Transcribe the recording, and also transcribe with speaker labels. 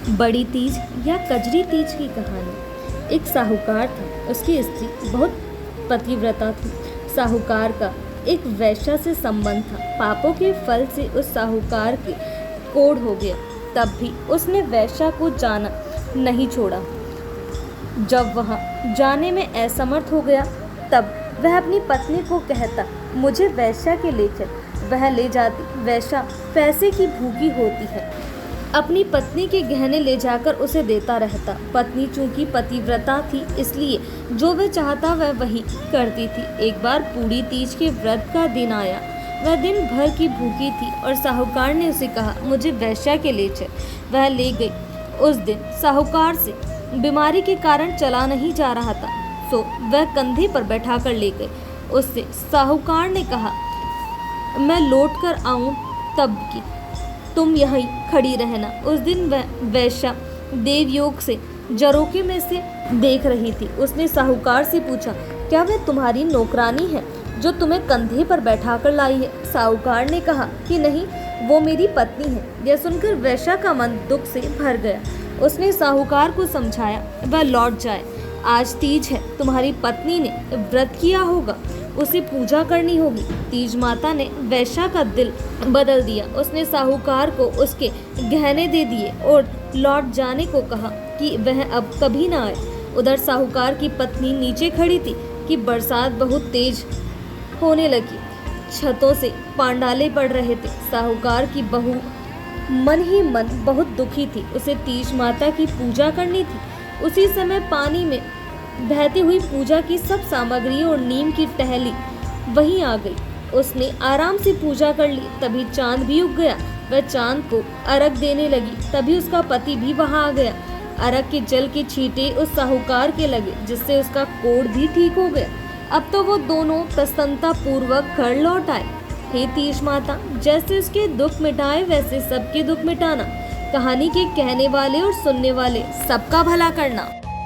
Speaker 1: बड़ी तीज या कजरी तीज की कहानी। एक साहूकार था, उसकी स्त्री बहुत पतिव्रता थी। साहूकार का एक वैश्या से संबंध था। पापों के फल से उस साहूकार के कोढ़ हो गया, तब भी उसने वैश्या को जाना नहीं छोड़ा। जब वह जाने में असमर्थ हो गया, तब वह अपनी पत्नी को कहता, मुझे वैश्या के ले चल। वह ले जाती। वैश्या पैसे की भूखी होती है, अपनी पत्नी के गहने ले जाकर उसे देता रहता। पत्नी चूंकि पतिव्रता थी, इसलिए जो वह चाहता वह वही करती थी। एक बार पूरी तीज के व्रत का दिन आया। वह दिन भर की भूखी थी और साहूकार ने उसे कहा, मुझे वैश्या के ले चल। वह ले गई। उस दिन साहूकार से बीमारी के कारण चला नहीं जा रहा था, सो वह कंधे पर बैठा कर ले गई। उससे साहूकार ने कहा, मैं लौट कर आऊँ तब की तुम यहीं खड़ी रहना। उस दिन वह वैश्या देवयोग से जरोके में से देख रही थी। उसने साहूकार से पूछा, क्या वह तुम्हारी नौकरानी है जो तुम्हें कंधे पर बैठा कर लाई है? साहूकार ने कहा कि नहीं, वो मेरी पत्नी है। यह सुनकर वैश्या का मन दुख से भर गया। उसने साहूकार को समझाया, वह लौट जाए। आज तीज है, तुम्हारी पत्नी ने व्रत किया होगा, उसे पूजा करनी होगी। तीज माता ने वैश्या का दिल बदल दिया। उसने साहूकार को उसके गहने दे दिए और लौट जाने को कहा कि वह अब कभी ना आए। उधर साहूकार की पत्नी नीचे खड़ी थी कि बरसात बहुत तेज होने लगी। छतों से पांडाले पड़ रहे थे। साहूकार की बहू मन ही मन बहुत दुखी थी। उसे तीज माता की पूजा करनी थी। उसी समय पानी में बहती हुई पूजा की सब सामग्री और नीम की टहली वहीं आ गई। उसने आराम से पूजा कर ली। तभी चांद भी उग गया। वह चांद को अर्घ देने लगी। तभी उसका पति भी वहां आ गया। अर्घ के जल के छींटे उस साहूकार के लगे, जिससे उसका कोढ़ भी ठीक हो गया। अब तो वो दोनों प्रसन्नता पूर्वक घर लौट आए। हे तीज माता, जैसे उसके दुख मिटाए वैसे सबके दुख मिटाना। कहानी के कहने वाले और सुनने वाले सबका भला करना।